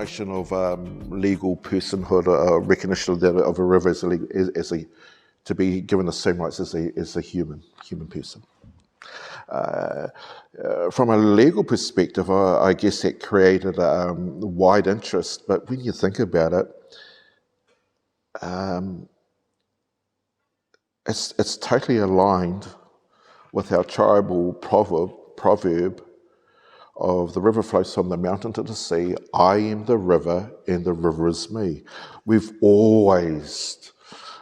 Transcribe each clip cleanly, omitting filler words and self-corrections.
notion of legal personhood, recognition of a river to be given the same rights as a human person. From a legal perspective, I guess that created wide interest, but when you think about it, it's totally aligned with our tribal proverb of the river flows from the mountain to the sea, I am the river and the river is me. We've always,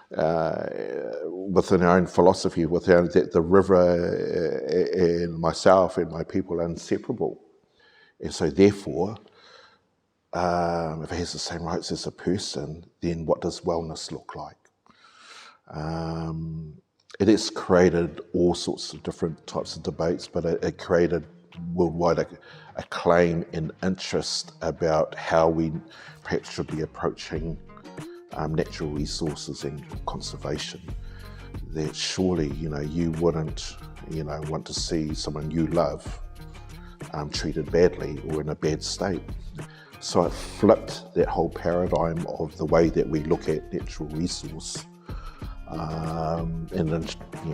within our own philosophy, that the river and myself and my people are inseparable. And so therefore, if it has the same rights as a person, then what does wellness look like? It has created all sorts of different types of debates, but it created worldwide acclaim and interest about how we perhaps should be approaching natural resources and conservation. That surely, you wouldn't, want to see someone you love treated badly or in a bad state. So it flipped that whole paradigm of the way that we look at natural resource. And then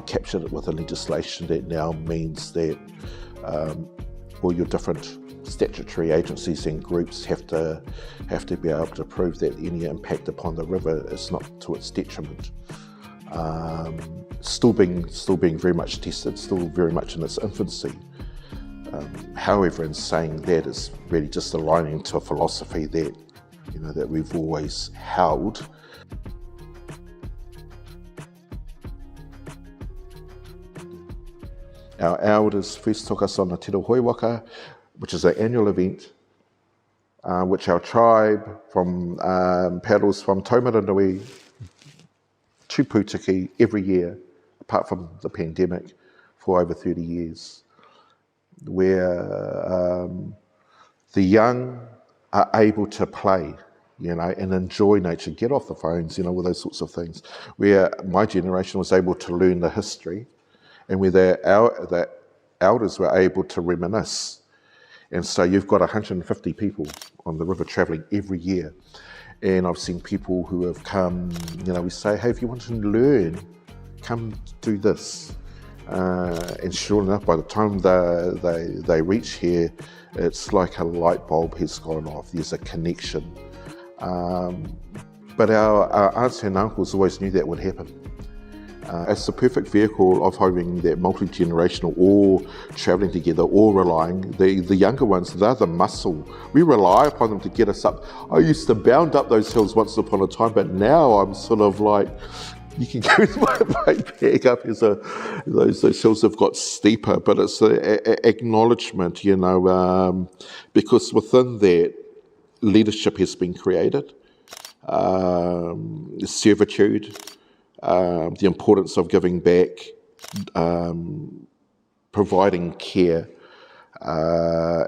captured it with a legislation that now means that all your different statutory agencies and groups have to be able to prove that any impact upon the river is not to its detriment. Still being very much tested, still very much in its infancy. However, in saying that, it's really just aligning to a philosophy that that we've always held. Our elders first took us on the Te Ao Waka, which is an annual event, which our tribe paddles from Taumaranui to Putiki every year, apart from the pandemic, for over 30 years, where the young are able to play, and enjoy nature, get off the phones, all those sorts of things, where my generation was able to learn the history, and where the elders were able to reminisce. And so you've got 150 people on the river travelling every year. And I've seen people who have come, we say, hey, if you want to learn, come do this. And sure enough, by the time they reach here, it's like a light bulb has gone off. There's a connection. But our aunts and uncles always knew that would happen. It's the perfect vehicle of having that multi-generational, all travelling together, all relying. The younger ones, they're the muscle. We rely upon them to get us up. I used to bound up those hills once upon a time, but now I'm sort of like, you can go with my bag up as those hills have got steeper, but it's an acknowledgement, because within that, leadership has been created, servitude, the importance of giving back, providing care,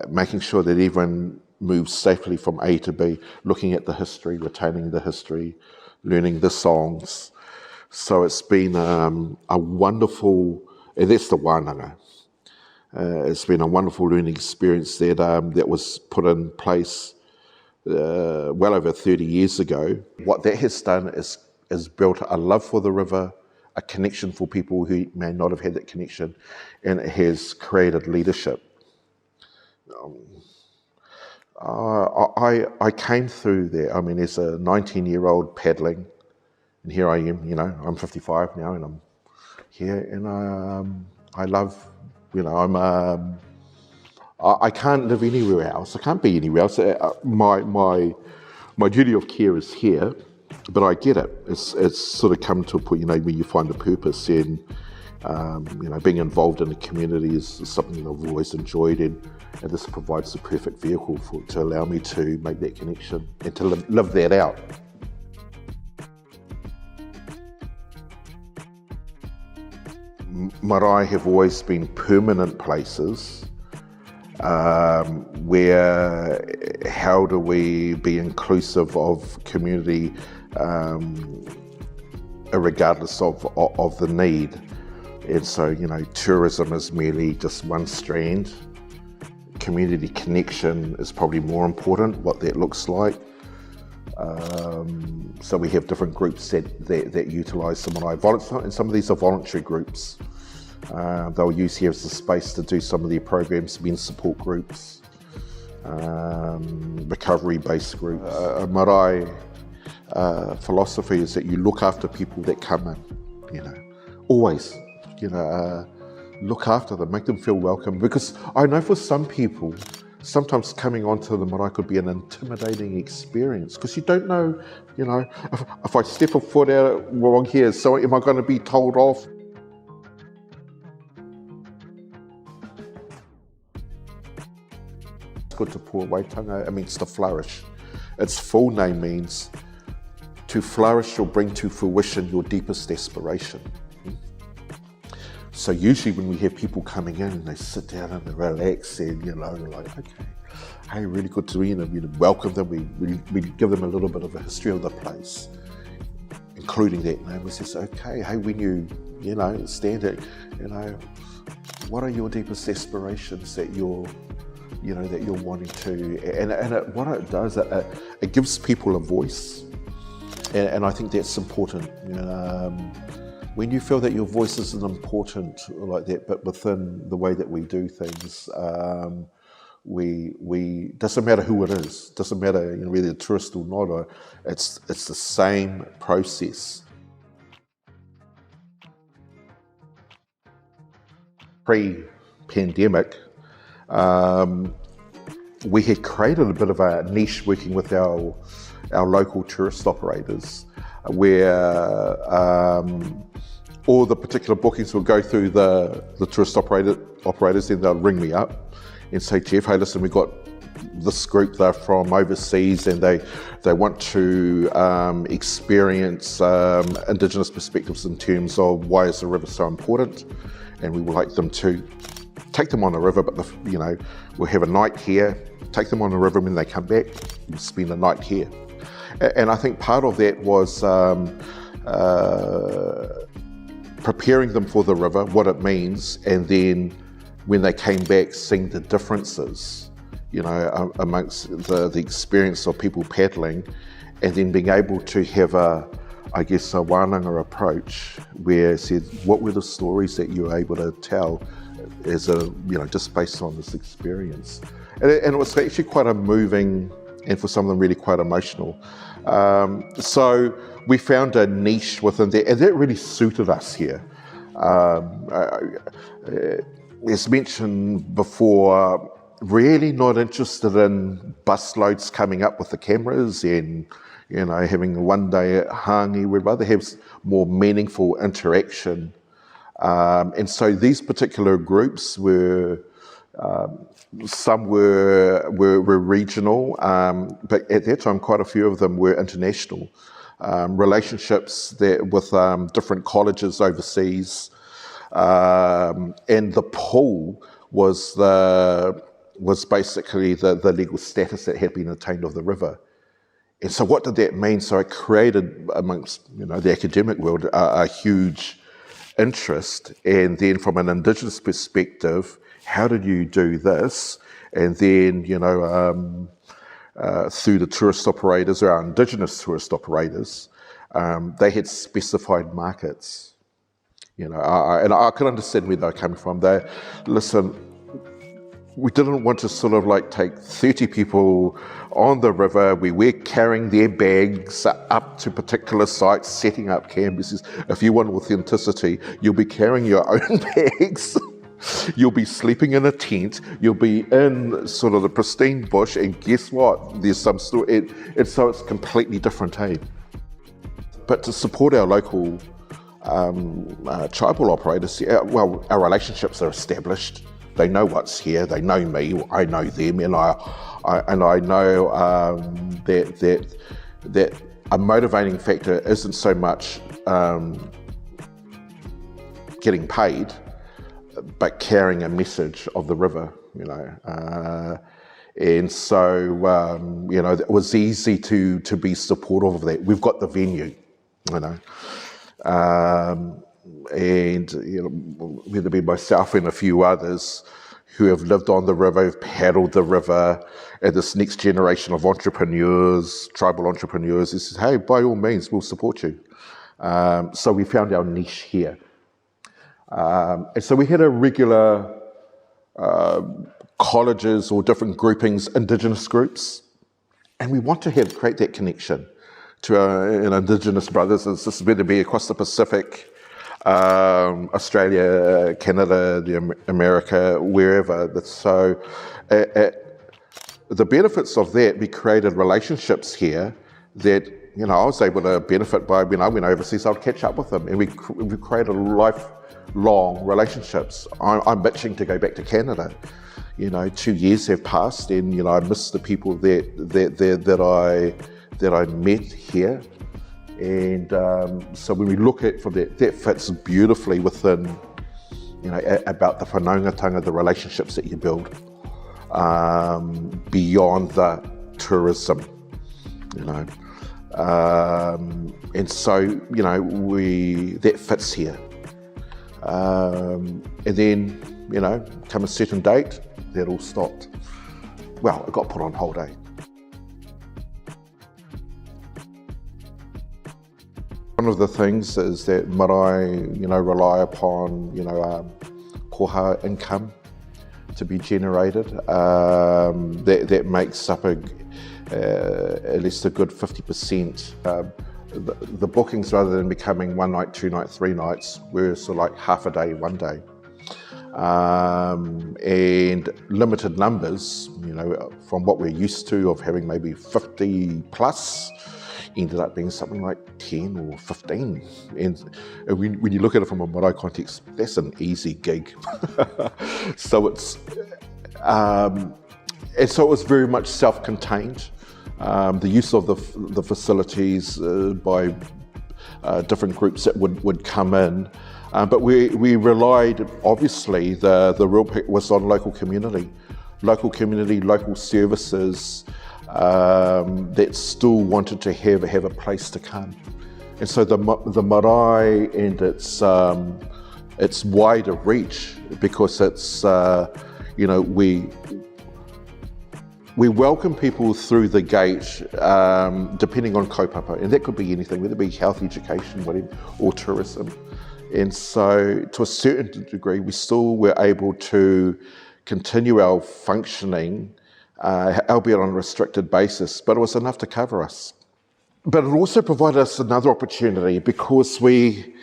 making sure that everyone moves safely from A to B, looking at the history, retaining the history, learning the songs. So it's been a wonderful, and that's the wananga. It's been a wonderful learning experience that was put in place well over 30 years ago. What that has done is built a love for the river, a connection for people who may not have had that connection, and it has created leadership. I came through there, as a 19-year-old paddling, and here I am, I'm 55 now, and I'm here, and I love, I can't live anywhere else. I can't be anywhere else. My duty of care is here, but I get it. It's sort of come to a point, where you find a purpose, and being involved in the community is something that I've always enjoyed, and this provides the perfect vehicle to allow me to make that connection and to live that out. Marae have always been permanent places where how do we be inclusive of community regardless of the need. And so, tourism is merely just one strand. community connection is probably more important, what that looks like. So we have different groups that utilise the marae, and some of these are voluntary groups. They'll use here as a space to do some of their programs, men's support groups, recovery-based groups. A marae philosophy is that you look after people that come in, always, look after them, make them feel welcome. Because I know for some people, sometimes coming onto the marae could be an intimidating experience because you don't know, if I step a foot out wrong here, so am I going to be told off? Te Awa Tupua waitanga, it means to flourish. Its full name means to flourish or bring to fruition your deepest aspiration. So usually when we have people coming in and they sit down and they relax and, like, okay, hey, really good to we welcome them, we give them a little bit of a history of the place, including that name. We say, okay, hey, when you, stand it, what are your deepest aspirations that you're wanting to, and what it does, it gives people a voice, and I think that's important. When you feel that your voice isn't important like that, but within the way that we do things, we doesn't matter who it is, doesn't matter whether a tourist or not, or it's the same process. Pre-pandemic, we had created a bit of a niche working with our local tourist operators, where all the particular bookings will go through the tourist operators, and they'll ring me up and say, Geoff, hey, listen, we got this group, they're from overseas and they want to experience Indigenous perspectives in terms of why is the river so important, and we would like them to take them on the river, but we'll have a night here, take them on the river, when they come back, we'll spend a night here. And I think part of that was preparing them for the river, what it means, and then when they came back, seeing the differences, amongst the experience of people paddling, and then being able to have a wananga approach where it said, what were the stories that you were able to tell as just based on this experience. And it was actually quite a moving, and for some of them really quite emotional. So we found a niche within that, and that really suited us here. As mentioned before, really not interested in busloads coming up with the cameras and having one day at Hangi. We'd rather have more meaningful interaction. And so these particular groups were, some were regional, but at that time quite a few of them were international. Relationships with different colleges overseas, and the pool was basically the legal status that had been attained of the river. And so what did that mean? So it created amongst the academic world a huge interest, and then from an Indigenous perspective, how did you do this? And then through the tourist operators, or our Indigenous tourist operators, they had specified markets. And I could understand where they're coming from. We didn't want to sort of like take 30 people on the river. We were carrying their bags up to particular sites, setting up campuses. If you want authenticity, you'll be carrying your own bags. You'll be sleeping in a tent. You'll be in sort of the pristine bush, and guess what? There's some story. And so it's completely different, hey? But to support our local tribal operators, our relationships are established. They know what's here. They know me. I know them, and I know that a motivating factor isn't so much getting paid, but carrying a message of the river. And so it was easy to be supportive of that. We've got the venue, and whether it be myself and a few others who have lived on the river, have paddled the river, and this next generation of entrepreneurs, tribal entrepreneurs, who says, hey, by all means, we'll support you. So we found our niche here. And so we had a regular colleges or different groupings, Indigenous groups, and we want to create that connection to our Indigenous brothers. This is whether it be across the Pacific, Australia, Canada, America, wherever. So the benefits of that, we created relationships here that, I was able to benefit by when I went overseas. I'd catch up with them, and we created lifelong relationships. I'm itching to go back to Canada. 2 years have passed, and I miss the people that I met here. And so when we look at from that fits beautifully within, about the whanaungatanga, the relationships that you build beyond the tourism, and so that fits here. And then come a certain date, that all stopped. Well, it got put on hold, One of the things is that marae, rely upon, koha income to be generated. That makes up at least a good 50%. The bookings, rather than becoming 1 night, 2 nights, 3 nights, were sort of like half a day, 1 day. And limited numbers, from what we're used to of having maybe 50 plus, ended up being something like 10 or 15. And when you look at it from a marae context, that's an easy gig. So and so it was very much self-contained. The use of the facilities by different groups that would come in. But we relied, obviously, the real was on local community, local services that still wanted to have a place to come. And so the marae and its wider reach, because it's, we welcome people through the gate, depending on kaupapa, and that could be anything, whether it be health, education, whatever, or tourism. And so, to a certain degree, we still were able to continue our functioning, albeit on a restricted basis, but it was enough to cover us. But it also provided us another opportunity, because we,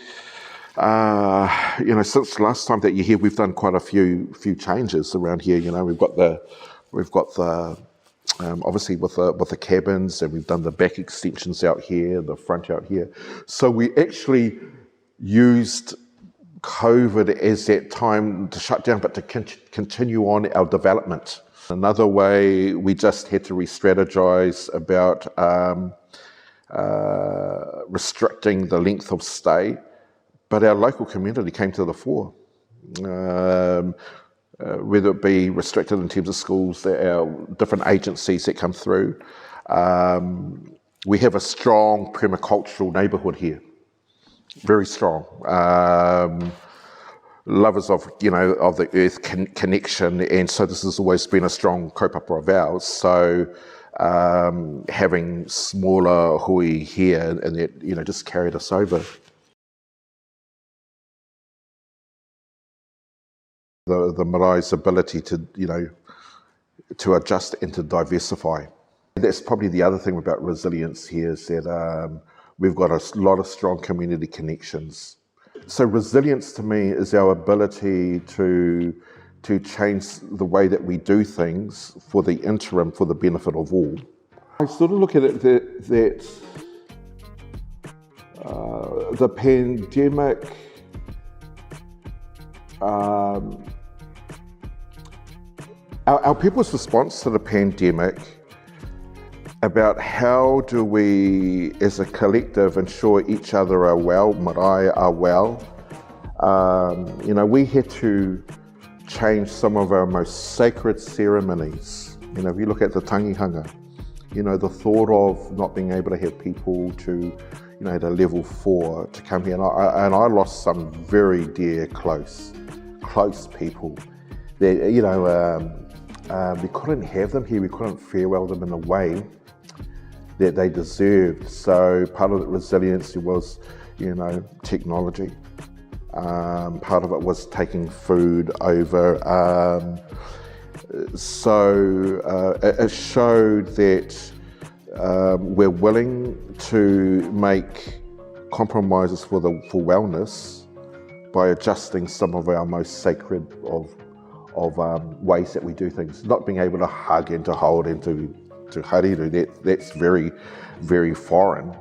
since last time that you're here, we've done quite a few changes around here. We've got the obviously with the cabins, and we've done the back extensions out here, the front out here. So we actually used COVID as that time to shut down, but to continue on our development. Another way, we just had to re-strategize about restricting the length of stay, but our local community came to the fore. Whether it be restricted in terms of schools, our different agencies that come through. We have a strong permacultural neighbourhood here, very strong. Lovers of the earth connection, and so this has always been a strong kaupapa of ours. So having smaller hui here, and that just carried us over. The marae's ability to adjust and to diversify. That's probably the other thing about resilience here, is that we've got a lot of strong community connections. So resilience to me is our ability to change the way that we do things for the interim, for the benefit of all. I sort of look at it that the pandemic our people's response to the pandemic about how do we, as a collective, ensure each other are well, marae are well. We had to change some of our most sacred ceremonies. If you look at the tangihanga, the thought of not being able to have people to, to level 4 to come here, and I lost some very dear, close people we couldn't have them here. We couldn't farewell them in a way that they deserved. So part of the resiliency was, technology. Part of it was taking food over. It showed that we're willing to make compromises for wellness by adjusting some of our most sacred of ways that we do things. Not being able to hug and to hold and to hariru, that's very, very foreign.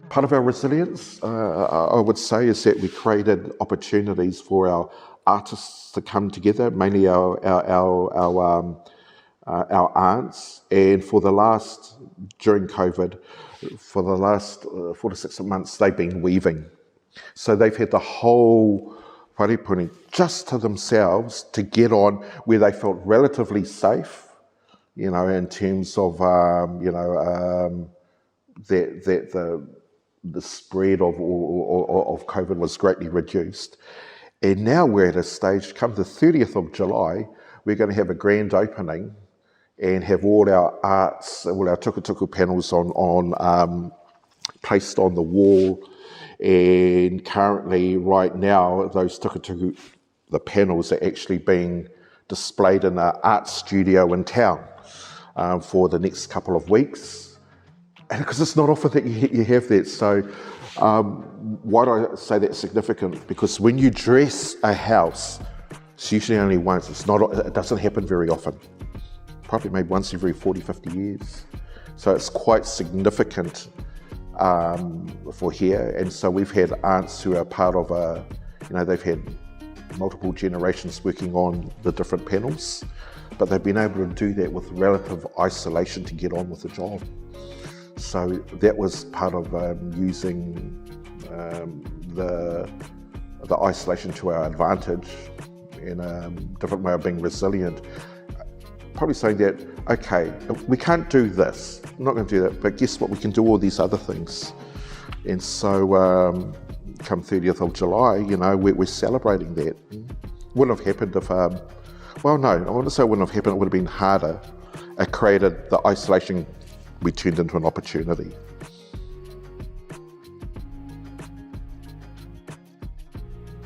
Part of our resilience, I would say, is that we created opportunities for our artists to come together, mainly our aunts, and during COVID, for the last 4 to 6 months, they've been weaving. So they've had the whole wharepuni just to themselves to get on where they felt relatively safe, in terms of, that the spread of COVID was greatly reduced. And now we're at a stage, come the 30th of July, we're going to have a grand opening and have all our arts, all our tukutuku panels placed on the wall. And currently, right now, those tukutuku, the panels are actually being displayed in an art studio in town for the next couple of weeks. And because it's not often that you have that. So why do I say that's significant? Because when you dress a house, it's usually only once. It doesn't happen very often. Probably maybe once every 40, 50 years. So it's quite significant for here. And so we've had aunts who are part of they've had multiple generations working on the different panels, but they've been able to do that with relative isolation to get on with the job. So that was part of using the isolation to our advantage in a different way of being resilient. Probably saying that, okay, we can't do this, I'm not going to do that, but guess what, we can do all these other things. And so come 30th of July, we're celebrating that. Wouldn't have happened if, I want to say it wouldn't have happened, it would have been harder. It created the isolation, we turned into an opportunity.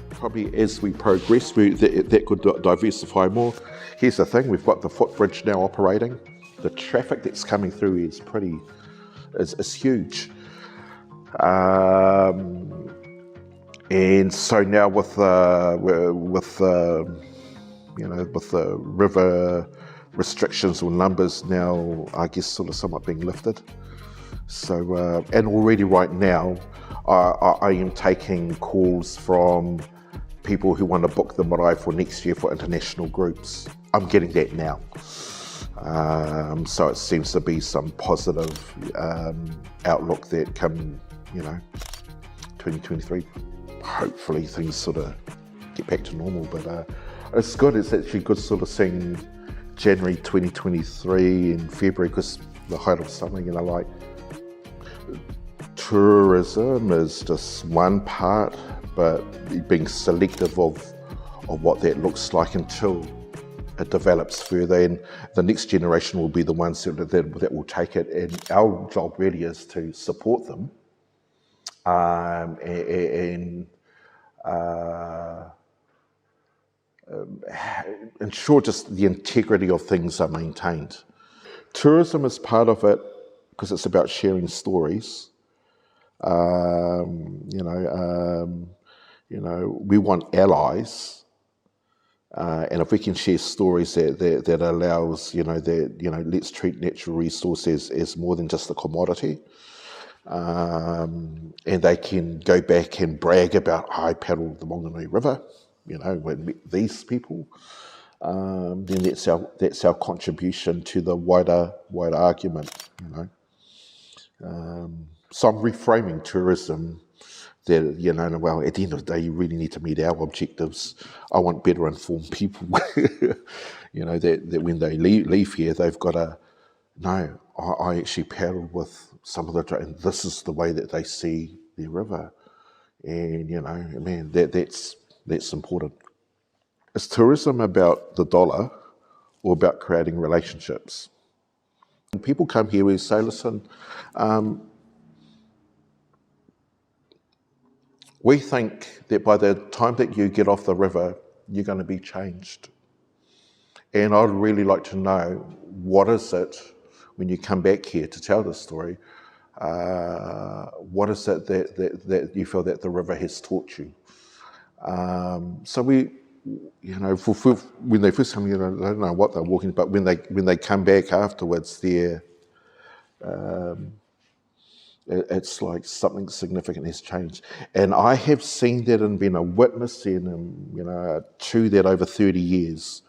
Probably as we progress, that could diversify more. Here's the thing, we've got the footbridge now operating. The traffic that's coming through is huge. And so now with the river restrictions or numbers now, I guess, sort of somewhat being lifted. So, and already right now, I am taking calls from people who want to book the marae for next year for international groups. I'm getting that now. So it seems to be some positive outlook that come, 2023. Hopefully things sort of get back to normal, but it's good. It's actually good sort of seeing January 2023 and February, because the height of summer, like tourism is just one part, but being selective of what that looks like until it develops further, and the next generation will be the ones that will take it, and our job really is to support them and ensure just the integrity of things are maintained. Tourism is part of it because it's about sharing stories. We want allies. And if we can share stories that allows, let's treat natural resources as more than just a commodity. And they can go back and brag about, I paddled the Whanganui River, when these people, then that's our contribution to the wider argument, So I'm reframing tourism that, at the end of the day, you really need to meet our objectives. I want better informed people, that when they leave here, they've got to know, I actually paddled with some of and this is the way that they see their river. And, that's That's important. Is tourism about the dollar or about creating relationships? When people come here, we say, listen, we think that by the time that you get off the river, you're going to be changed. And I'd really like to know, what is it, when you come back here to tell this story, what is it that you feel that the river has taught you? So we, when they first come here, I don't know what they're walking, but when they come back afterwards, it's like something significant has changed. And I have seen that and been a witness to that over 30 years.